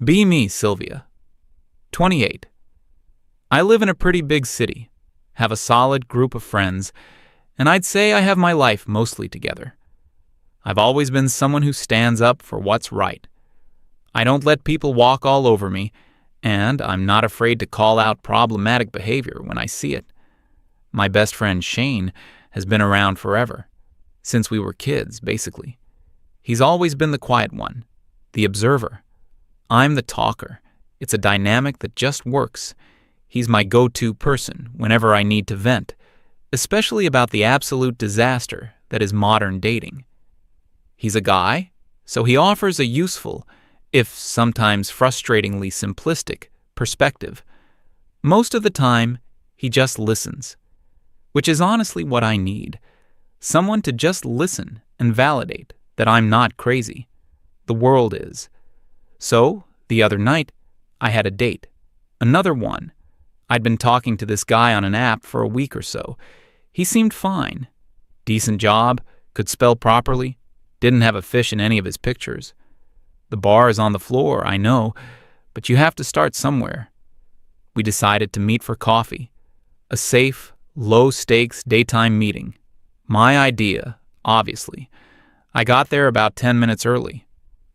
Be me, Sylvia. 28. I live in a pretty big city, have a solid group of friends, and I'd say I have my life mostly together. I've always been someone who stands up for what's right. I don't let people walk all over me, and I'm not afraid to call out problematic behavior when I see it. My best friend Shane has been around forever, since we were kids, basically. He's always been the quiet one, the observer. I'm the talker. It's a dynamic that just works. He's my go-to person whenever I need to vent, especially about the absolute disaster that is modern dating. He's a guy, so he offers a useful, if sometimes frustratingly simplistic, perspective. Most of the time, he just listens, which is honestly what I need. Someone to just listen and validate that I'm not crazy. The world is. So, the other night, I had a date. Another one. I'd been talking to this guy on an app for a week or so. He seemed fine. Decent job, could spell properly, didn't have a fish in any of his pictures. The bar is on the floor, I know, but you have to start somewhere. We decided to meet for coffee. A safe, low-stakes daytime meeting. My idea, obviously. I got there about 10 minutes early.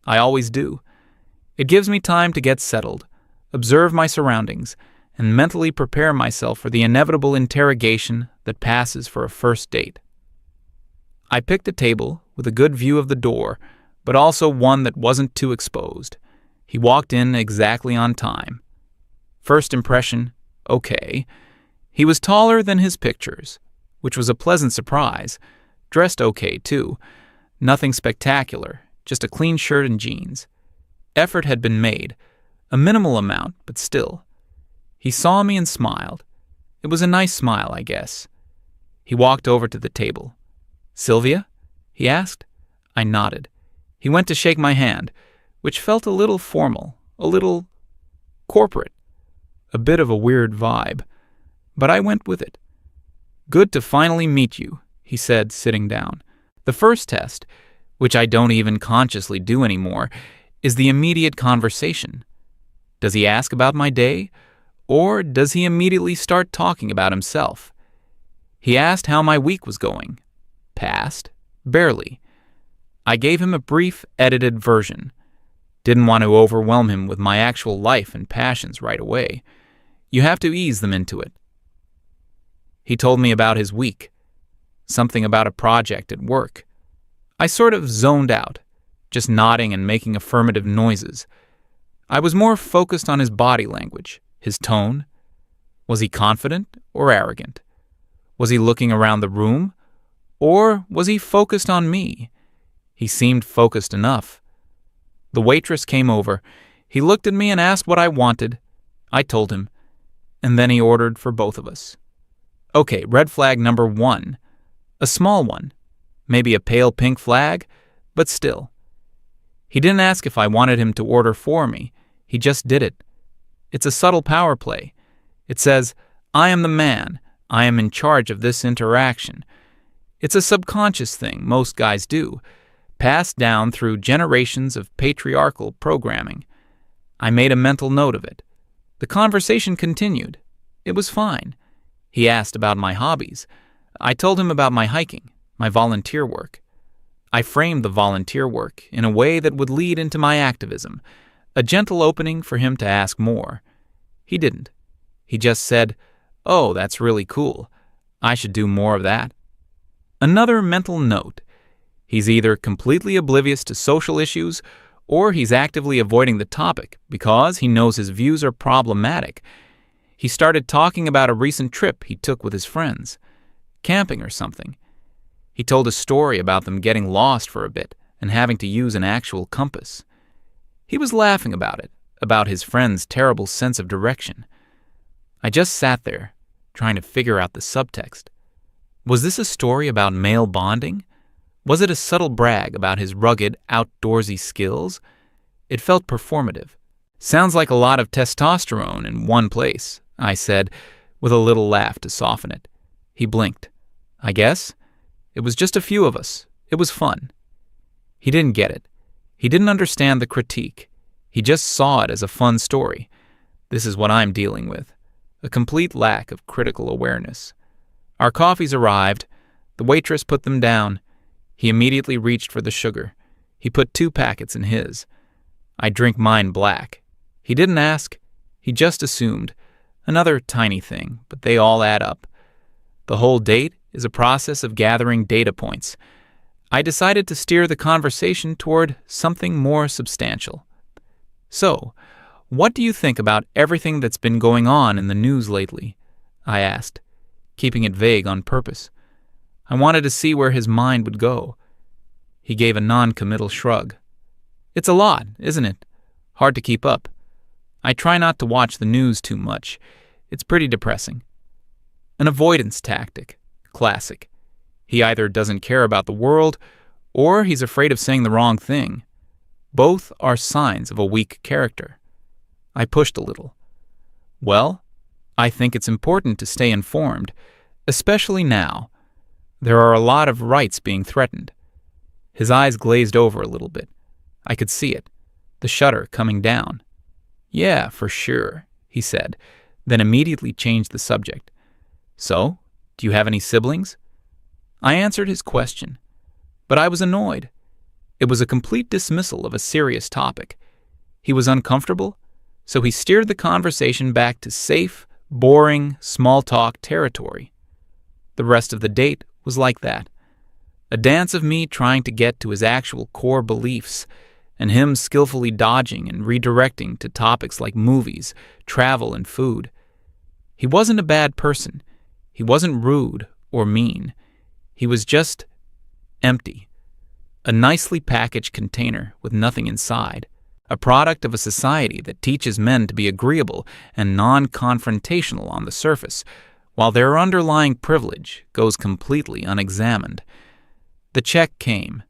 I always do. It gives me time to get settled, observe my surroundings, and mentally prepare myself for the inevitable interrogation that passes for a first date. I picked a table with a good view of the door, but also one that wasn't too exposed. He walked in exactly on time. First impression, okay. He was taller than his pictures, which was a pleasant surprise. Dressed okay, too. Nothing spectacular, just a clean shirt and jeans. Effort had been made, a minimal amount, but still. He saw me and smiled. It was a nice smile, I guess. He walked over to the table. "Sylvia?" he asked. I nodded. He went to shake my hand, which felt a little formal, a little corporate, a bit of a weird vibe, but I went with it. "Good to finally meet you," he said, sitting down. The first test, which I don't even consciously do anymore, is the immediate conversation. Does he ask about my day, or does he immediately start talking about himself? He asked how my week was going. Passed. Barely. I gave him a brief, edited version. Didn't want to overwhelm him with my actual life and passions right away. You have to ease them into it. He told me about his week. Something about a project at work. I sort of zoned out, just nodding and making affirmative noises. I was more focused on his body language, his tone. Was he confident or arrogant? Was he looking around the room? Or was he focused on me? He seemed focused enough. The waitress came over. He looked at me and asked what I wanted. I told him. And then he ordered for both of us. Okay, red flag number 1. A small one. Maybe a pale pink flag, but still. He didn't ask if I wanted him to order for me. He just did it. It's a subtle power play. It says, I am the man. I am in charge of this interaction. It's a subconscious thing most guys do, passed down through generations of patriarchal programming. I made a mental note of it. The conversation continued. It was fine. He asked about my hobbies. I told him about my hiking, my volunteer work. I framed the volunteer work in a way that would lead into my activism, a gentle opening for him to ask more. He didn't. He just said, "Oh, that's really cool. I should do more of that." Another mental note. He's either completely oblivious to social issues, or he's actively avoiding the topic because he knows his views are problematic. He started talking about a recent trip he took with his friends, camping or something. He told a story about them getting lost for a bit and having to use an actual compass. He was laughing about it, about his friend's terrible sense of direction. I just sat there, trying to figure out the subtext. Was this a story about male bonding? Was it a subtle brag about his rugged, outdoorsy skills? It felt performative. Sounds like a lot of testosterone in one place, I said, with a little laugh to soften it. He blinked. I guess. It was just a few of us. It was fun. He didn't get it. He didn't understand the critique. He just saw it as a fun story. This is what I'm dealing with. A complete lack of critical awareness. Our coffees arrived. The waitress put them down. He immediately reached for the sugar. He put 2 packets in his. I drink mine black. He didn't ask. He just assumed. Another tiny thing, but they all add up. The whole date is a process of gathering data points. I decided to steer the conversation toward something more substantial. So, what do you think about everything that's been going on in the news lately? I asked, keeping it vague on purpose. I wanted to see where his mind would go. He gave a non-committal shrug. It's a lot, isn't it? Hard to keep up. I try not to watch the news too much. It's pretty depressing. An avoidance tactic. Classic. He either doesn't care about the world, or he's afraid of saying the wrong thing. Both are signs of a weak character. I pushed a little. Well, I think it's important to stay informed, especially now. There are a lot of rights being threatened. His eyes glazed over a little bit. I could see it, the shutter coming down. Yeah, for sure, he said, then immediately changed the subject. So, do you have any siblings? I answered his question, but I was annoyed. It was a complete dismissal of a serious topic. He was uncomfortable, so he steered the conversation back to safe, boring, small-talk territory. The rest of the date was like that. A dance of me trying to get to his actual core beliefs, and him skillfully dodging and redirecting to topics like movies, travel, and food. He wasn't a bad person. He wasn't rude or mean. He was just empty. A nicely packaged container with nothing inside. A product of a society that teaches men to be agreeable and non-confrontational on the surface, while their underlying privilege goes completely unexamined. The check came.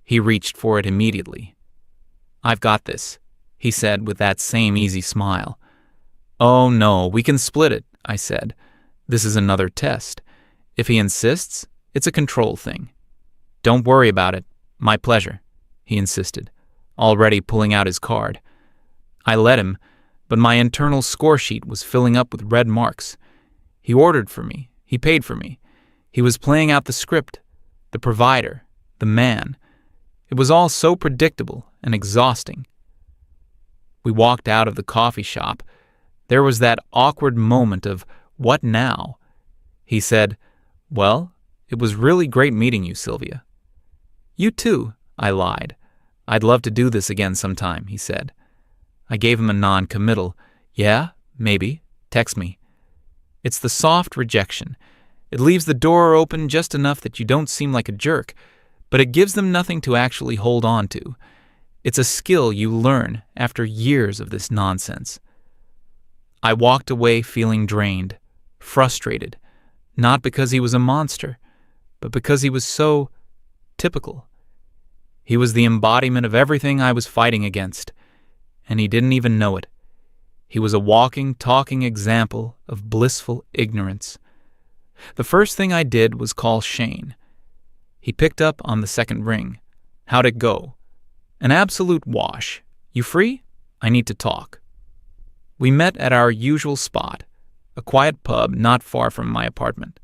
He reached for it immediately. I've got this, he said with that same easy smile. Oh no, we can split it, I said. This is another test. If he insists, it's a control thing. Don't worry about it. My pleasure, he insisted, already pulling out his card. I let him, but my internal score sheet was filling up with red marks. He ordered for me. He paid for me. He was playing out the script, the provider, the man. It was all so predictable and exhausting. We walked out of the coffee shop. There was that awkward moment of, what now? He said, well, it was really great meeting you, Sylvia. You too, I lied. I'd love to do this again sometime, he said. I gave him a non-committal. Yeah, maybe. Text me. It's the soft rejection. It leaves the door open just enough that you don't seem like a jerk, but it gives them nothing to actually hold on to. It's a skill you learn after years of this nonsense. I walked away feeling drained, frustrated, not because he was a monster, but because he was so typical. He was the embodiment of everything I was fighting against, and he didn't even know it. He was a walking, talking example of blissful ignorance. The first thing I did was call Shane. He picked up on the second ring. How'd it go? An absolute wash. You free? I need to talk. We met at our usual spot, a quiet pub not far from my apartment.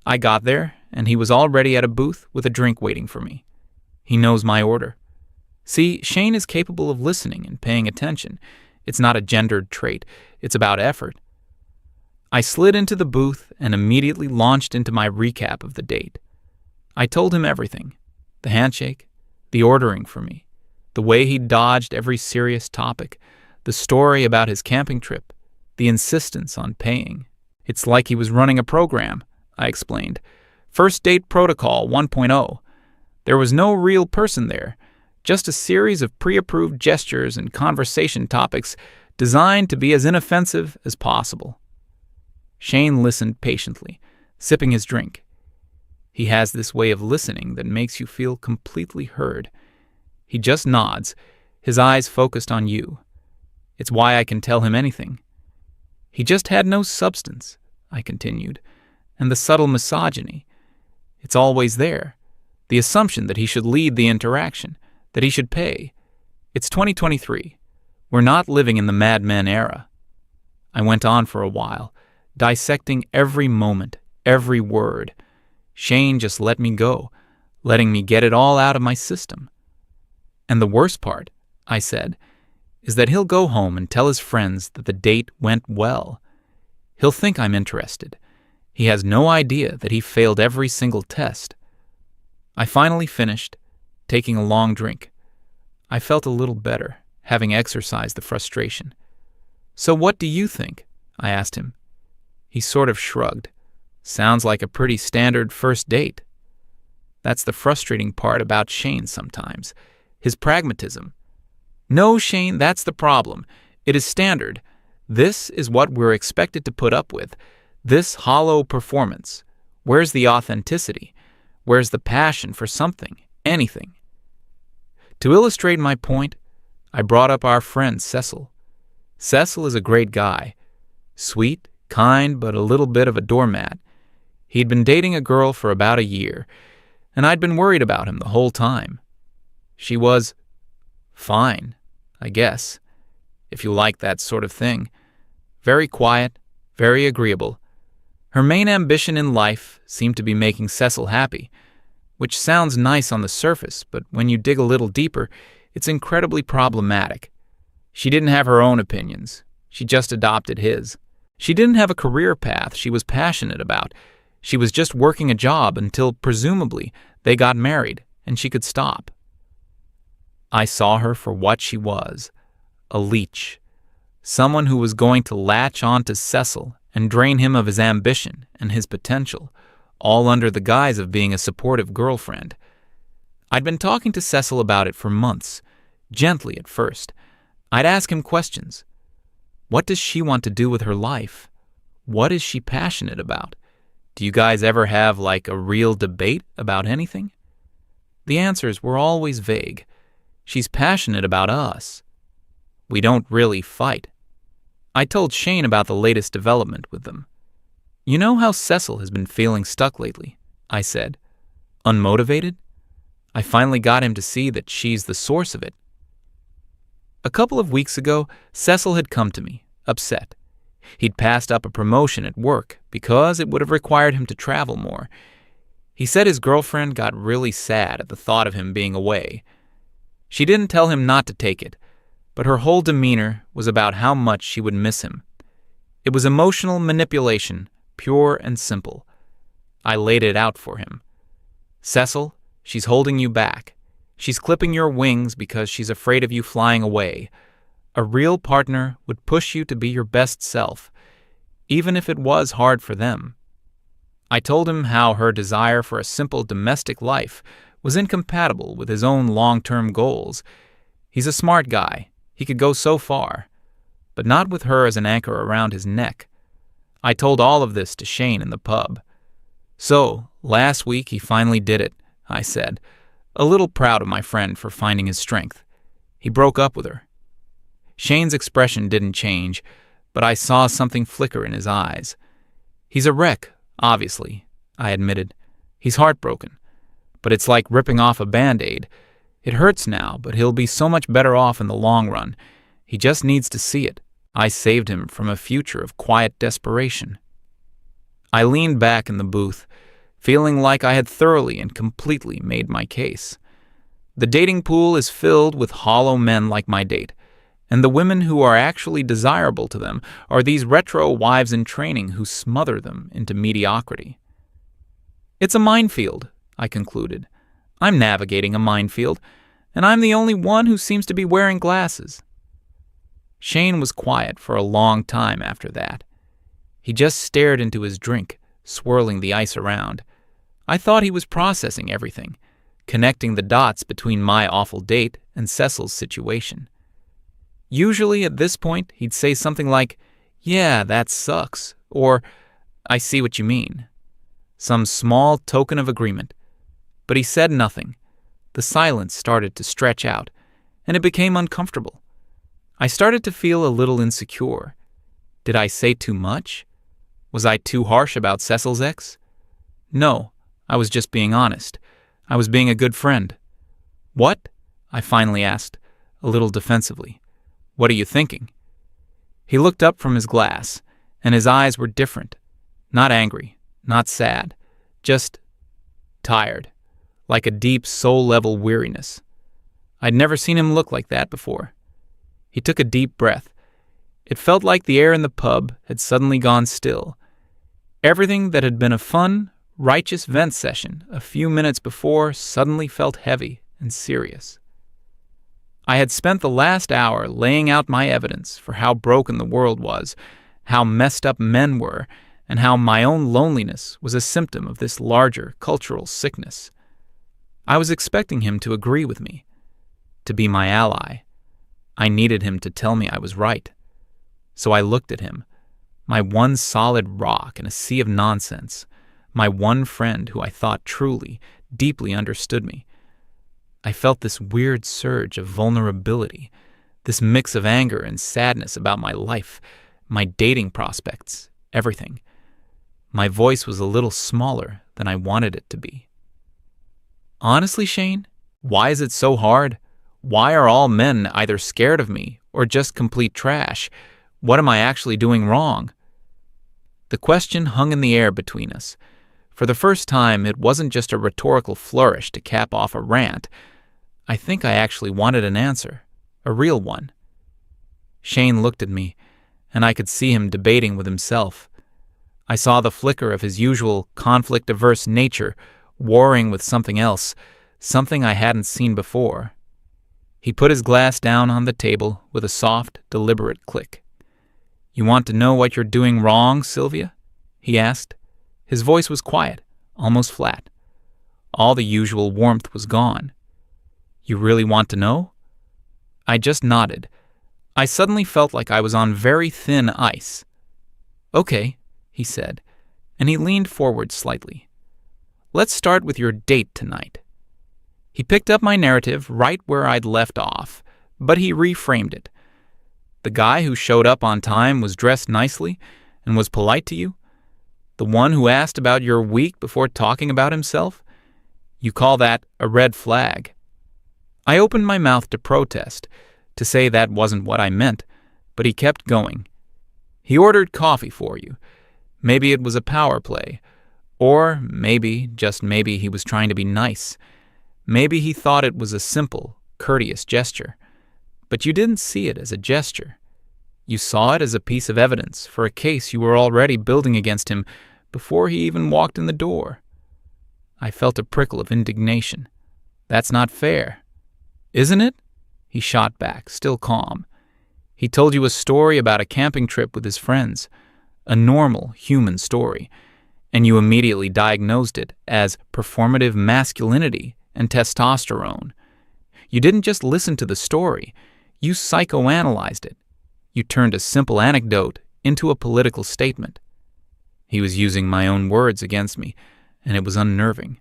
I got there, and he was already at a booth with a drink waiting for me. He knows my order. See, Shane is capable of listening and paying attention. It's not a gendered trait. It's about effort. I slid into the booth and immediately launched into my recap of the date. I told him everything. The handshake, the ordering for me, the way he dodged every serious topic, the story about his camping trip, the insistence on paying. It's like he was running a program, I explained. First Date Protocol 1.0. There was no real person there, just a series of pre-approved gestures and conversation topics designed to be as inoffensive as possible. Shane listened patiently, sipping his drink. He has this way of listening that makes you feel completely heard. He just nods, his eyes focused on you. It's why I can tell him anything. He just had no substance, I continued, and the subtle misogyny. It's always there. The assumption that he should lead the interaction, that he should pay. It's 2023. We're not living in the Mad Men era. I went on for a while, dissecting every moment, every word. Shane just let me go, letting me get it all out of my system. And the worst part, I said, is that he'll go home and tell his friends that the date went well. He'll think I'm interested. He has no idea that he failed every single test. I finally finished, taking a long drink. I felt a little better, having exercised the frustration. "So what do you think?" I asked him. He sort of shrugged. "Sounds like a pretty standard first date." That's the frustrating part about Shane sometimes. His pragmatism. "No, Shane, that's the problem. It is standard. This is what we're expected to put up with. This hollow performance. Where's the authenticity? Where's the passion for something, anything?" To illustrate my point, I brought up our friend Cecil. Cecil is a great guy. Sweet, kind, but a little bit of a doormat. He'd been dating a girl for about a year, and I'd been worried about him the whole time. She was fine, I guess, if you like that sort of thing. Very quiet, very agreeable. Her main ambition in life seemed to be making Cecil happy, which sounds nice on the surface, but when you dig a little deeper, it's incredibly problematic. She didn't have her own opinions. She just adopted his. She didn't have a career path she was passionate about. She was just working a job until, presumably, they got married and she could stop. I saw her for what she was, a leech. Someone who was going to latch onto Cecil and drain him of his ambition and his potential, all under the guise of being a supportive girlfriend. I'd been talking to Cecil about it for months, gently at first. I'd ask him questions. What does she want to do with her life? What is she passionate about? Do you guys ever have, like, a real debate about anything? The answers were always vague. She's passionate about us. We don't really fight. I told Shane about the latest development with them. "You know how Cecil has been feeling stuck lately," I said. "Unmotivated? I finally got him to see that she's the source of it." A couple of weeks ago, Cecil had come to me, upset. He'd passed up a promotion at work because it would have required him to travel more. He said his girlfriend got really sad at the thought of him being away. She didn't tell him not to take it, but her whole demeanor was about how much she would miss him. It was emotional manipulation, pure and simple. I laid it out for him. "Cecil, she's holding you back. She's clipping your wings because she's afraid of you flying away. A real partner would push you to be your best self, even if it was hard for them." I told him how her desire for a simple domestic life was incompatible with his own long-term goals. He's a smart guy. He could go so far, but not with her as an anchor around his neck. I told all of this to Shane in the pub. "So, last week he finally did it," I said, a little proud of my friend for finding his strength. "He broke up with her." Shane's expression didn't change, but I saw something flicker in his eyes. "He's a wreck, obviously," I admitted. "He's heartbroken, but it's like ripping off a Band-Aid. It hurts now, but he'll be so much better off in the long run. He just needs to see it. I saved him from a future of quiet desperation." I leaned back in the booth, feeling like I had thoroughly and completely made my case. The dating pool is filled with hollow men like my date, and the women who are actually desirable to them are these retro wives in training who smother them into mediocrity. "It's a minefield," I concluded. "I'm navigating a minefield, and I'm the only one who seems to be wearing glasses." Shane was quiet for a long time after that. He just stared into his drink, swirling the ice around. I thought he was processing everything, connecting the dots between my awful date and Cecil's situation. Usually at this point, he'd say something like, "Yeah, that sucks," or "I see what you mean." Some small token of agreement. But he said nothing. The silence started to stretch out, and it became uncomfortable. I started to feel a little insecure. Did I say too much? Was I too harsh about Cecil's ex? No, I was just being honest. I was being a good friend. "What?" I finally asked, a little defensively. What are you thinking?" He looked up from his glass, and his eyes were different. Not angry, not sad, just tired, like a deep soul-level weariness. I'd never seen him look like that before. He took a deep breath. It felt like the air in the pub had suddenly gone still. Everything that had been a fun, righteous vent session a few minutes before suddenly felt heavy and serious. I had spent the last hour laying out my evidence for how broken the world was, how messed up men were, and how my own loneliness was a symptom of this larger cultural sickness. I was expecting him to agree with me, to be my ally. I needed him to tell me I was right. So I looked at him, my one solid rock in a sea of nonsense, my one friend who I thought truly, deeply understood me. I felt this weird surge of vulnerability, this mix of anger and sadness about my life, my dating prospects, everything. My voice was a little smaller than I wanted it to be. "Honestly, Shane, why is it so hard? Why are all men either scared of me or just complete trash? What am I actually doing wrong?" The question hung in the air between us. For the first time, it wasn't just a rhetorical flourish to cap off a rant. I think I actually wanted an answer, a real one. Shane looked at me, and I could see him debating with himself. I saw the flicker of his usual conflict-averse nature warring with something else, something I hadn't seen before. He put his glass down on the table with a soft, deliberate click. "You want to know what you're doing wrong, Sylvia?" he asked. His voice was quiet, almost flat. All the usual warmth was gone. "You really want to know?" I just nodded. I suddenly felt like I was on very thin ice. "Okay," he said, and he leaned forward slightly. "Let's start with your date tonight." He picked up my narrative right where I'd left off, but he reframed it. "The guy who showed up on time was dressed nicely and was polite to you? The one who asked about your week before talking about himself? You call that a red flag?" I opened my mouth to protest, to say that wasn't what I meant, but he kept going. "He ordered coffee for you. Maybe it was a power play. Or maybe, just maybe, he was trying to be nice. Maybe he thought it was a simple, courteous gesture. But you didn't see it as a gesture. You saw it as a piece of evidence for a case you were already building against him before he even walked in the door." I felt a prickle of indignation. "That's not fair." "Isn't it?" He shot back, still calm. "He told you a story about a camping trip with his friends, a normal human story, and you immediately diagnosed it as performative masculinity and testosterone. You didn't just listen to the story, you psychoanalyzed it. You turned a simple anecdote into a political statement." He was using my own words against me, and it was unnerving.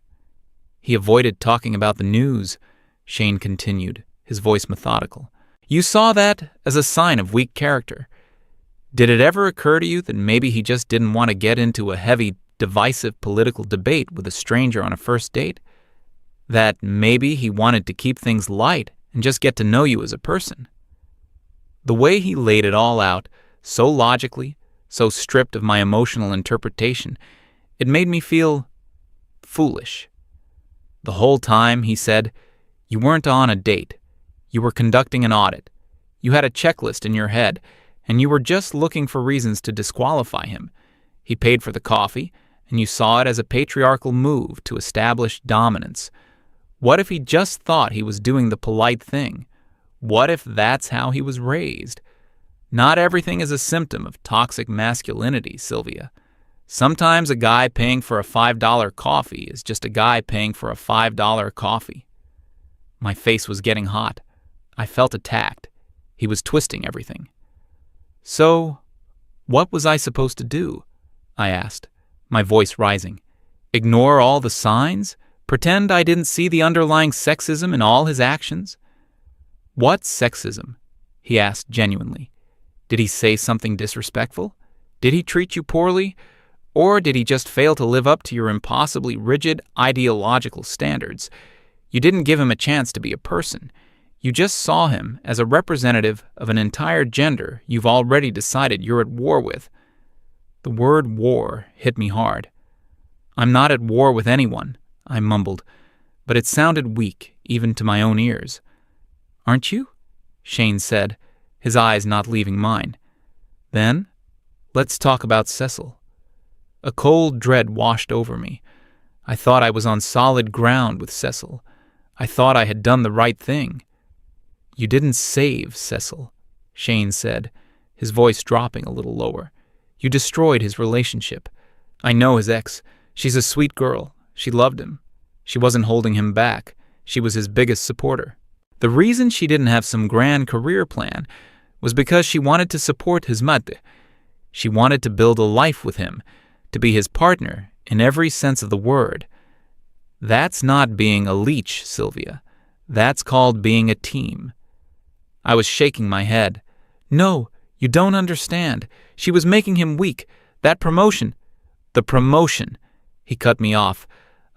"He avoided talking about the news," Shane continued, his voice methodical. "You saw that as a sign of weak character. Did it ever occur to you that maybe he just didn't want to get into a heavy, divisive political debate with a stranger on a first date? That maybe he wanted to keep things light and just get to know you as a person?" The way he laid it all out, so logically, so stripped of my emotional interpretation, it made me feel foolish. The whole time, he said, you weren't on a date. You were conducting an audit. You had a checklist in your head, and you were just looking for reasons to disqualify him. He paid for the coffee, and you saw it as a patriarchal move to establish dominance. What if he just thought he was doing the polite thing? What if that's how he was raised? Not everything is a symptom of toxic masculinity, Sylvia. Sometimes a guy paying for a $5 coffee is just a guy paying for a $5 coffee. My face was getting hot. I felt attacked. He was twisting everything. "So, what was I supposed to do?" I asked, my voice rising. "Ignore all the signs? Pretend I didn't see the underlying sexism in all his actions?" "What sexism?" he asked genuinely. "Did he say something disrespectful? Did he treat you poorly? Or did he just fail to live up to your impossibly rigid ideological standards? You didn't give him a chance to be a person. You just saw him as a representative of an entire gender you've already decided you're at war with. The word war hit me hard. I'm not at war with anyone, I mumbled, but it sounded weak even to my own ears. Aren't you? Shane said, his eyes not leaving mine. Then, let's talk about Cecil. A cold dread washed over me. I thought I was on solid ground with Cecil. I thought I had done the right thing. You didn't save Cecil, Shane said, his voice dropping a little lower. You destroyed his relationship. I know his ex. She's a sweet girl. She loved him. She wasn't holding him back. She was his biggest supporter. The reason she didn't have some grand career plan was because she wanted to support his madre. She wanted to build a life with him, to be his partner in every sense of the word. That's not being a leech, Sylvia. That's called being a team. I was shaking my head. No, you don't understand. She was making him weak. That promotion. The promotion. He cut me off,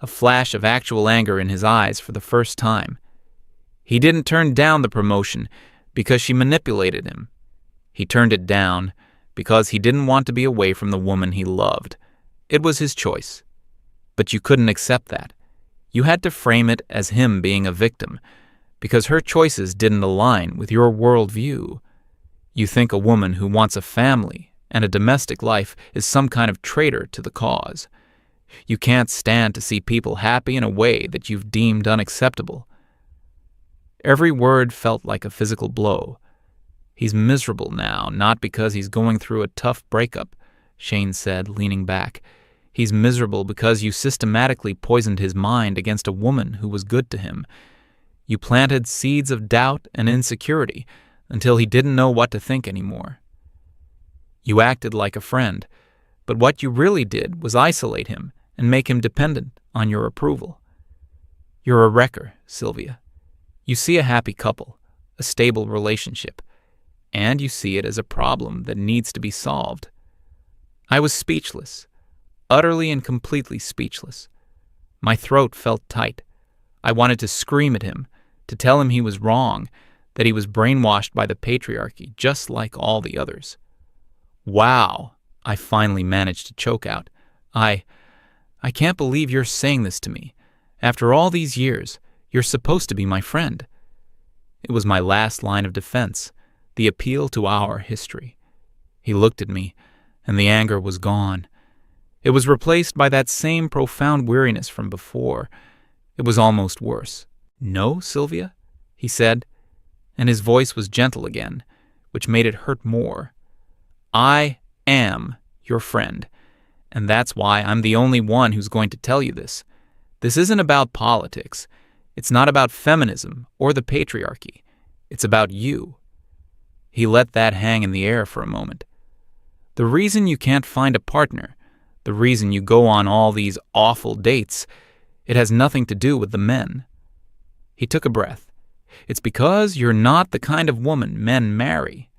a flash of actual anger in his eyes for the first time. He didn't turn down the promotion because she manipulated him. He turned it down because he didn't want to be away from the woman he loved. It was his choice. But you couldn't accept that. You had to frame it as him being a victim, because her choices didn't align with your worldview. You think a woman who wants a family and a domestic life is some kind of traitor to the cause. You can't stand to see people happy in a way that you've deemed unacceptable. Every word felt like a physical blow. He's miserable now, not because he's going through a tough breakup, Shane said, leaning back. He's miserable because you systematically poisoned his mind against a woman who was good to him. You planted seeds of doubt and insecurity until he didn't know what to think anymore. You acted like a friend, but what you really did was isolate him and make him dependent on your approval. You're a wrecker, Sylvia. You see a happy couple, a stable relationship, and you see it as a problem that needs to be solved. I was speechless, utterly and completely speechless. My throat felt tight. I wanted to scream at him, to tell him he was wrong, that he was brainwashed by the patriarchy just like all the others. Wow, I finally managed to choke out. I can't believe you're saying this to me. After all these years, you're supposed to be my friend. It was my last line of defense, the appeal to our history. He looked at me, and the anger was gone. It was replaced by that same profound weariness from before. It was almost worse. No, Sylvia? He said, and his voice was gentle again, which made it hurt more. I am your friend, and that's why I'm the only one who's going to tell you this. This isn't about politics. It's not about feminism or the patriarchy. It's about you. He let that hang in the air for a moment. The reason you can't find a partner, the reason you go on all these awful dates, it has nothing to do with the men. He took a breath. It's because you're not the kind of woman men marry.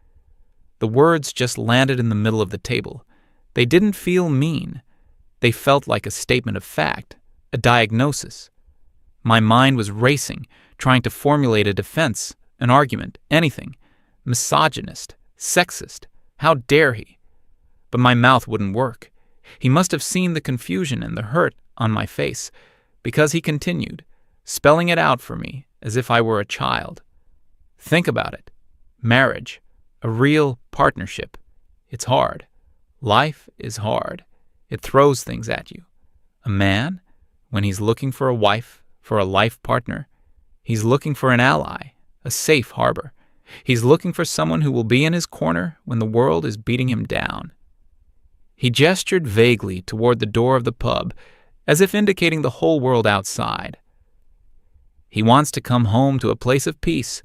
The words just landed in the middle of the table. They didn't feel mean. They felt like a statement of fact, a diagnosis. My mind was racing, trying to formulate a defense, an argument, anything. Misogynist, sexist, how dare he? But my mouth wouldn't work. He must have seen the confusion and the hurt on my face, because he continued, spelling it out for me as if I were a child. Think about it. Marriage, a real partnership. It's hard. Life is hard. It throws things at you. A man, when he's looking for a wife, for a life partner, he's looking for an ally, a safe harbor. He's looking for someone who will be in his corner when the world is beating him down. He gestured vaguely toward the door of the pub, as if indicating the whole world outside. He wants to come home to a place of peace,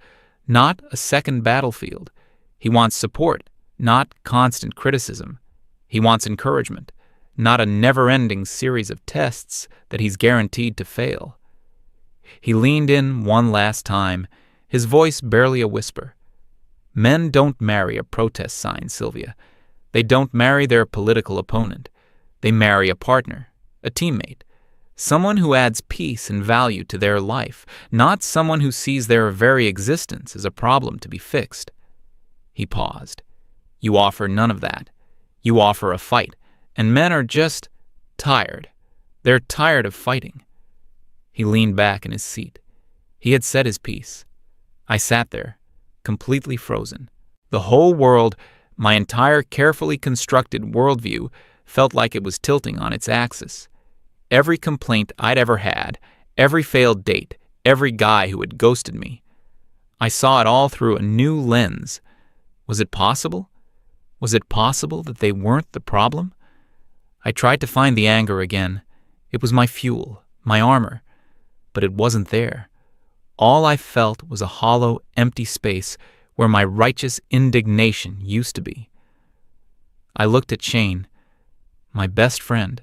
not a second battlefield. He wants support, not constant criticism. He wants encouragement, not a never-ending series of tests that he's guaranteed to fail. He leaned in one last time, his voice barely a whisper. Men don't marry a protest sign, Sylvia. They don't marry their political opponent. They marry a partner, a teammate, Someone who adds peace and value to their life, not someone who sees their very existence as a problem to be fixed. He paused. You offer none of that. You offer a fight, and men are just tired. They're tired of fighting. He leaned back in his seat. He had said his piece. I sat there, completely frozen. The whole world, my entire carefully constructed worldview, felt like it was tilting on its axis. Every complaint I'd ever had, every failed date, every guy who had ghosted me. I saw it all through a new lens. Was it possible? Was it possible that they weren't the problem? I tried to find the anger again. It was my fuel, my armor. But it wasn't there. All I felt was a hollow, empty space where my righteous indignation used to be. I looked at Shane, my best friend.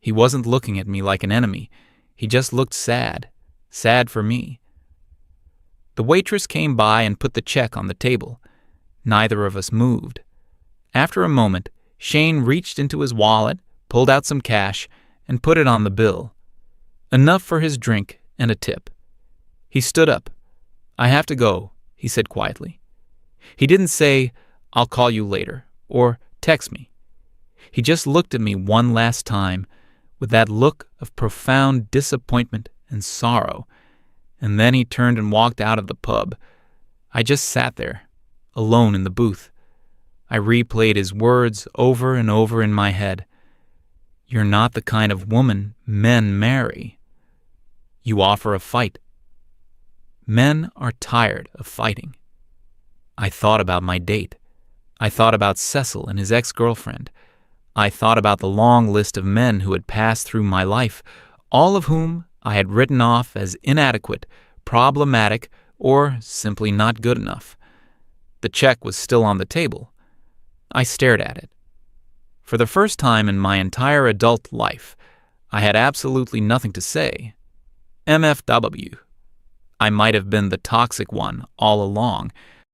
He wasn't looking at me like an enemy. He just looked sad. Sad for me. The waitress came by and put the check on the table. Neither of us moved. After a moment, Shane reached into his wallet, pulled out some cash, and put it on the bill. Enough for his drink and a tip. He stood up. I have to go, he said quietly. He didn't say, I'll call you later, or text me. He just looked at me one last time with that look of profound disappointment and sorrow, and then he turned and walked out of the pub. I just sat there, alone in the booth. I replayed his words over and over in my head. You're not the kind of woman men marry. You offer a fight. Men are tired of fighting. I thought about my date. I thought about Cecil and his ex-girlfriend. I thought about the long list of men who had passed through my life, all of whom I had written off as inadequate, problematic, or simply not good enough. The check was still on the table. I stared at it. For the first time in my entire adult life, I had absolutely nothing to say. MFW. I might have been the toxic one all along,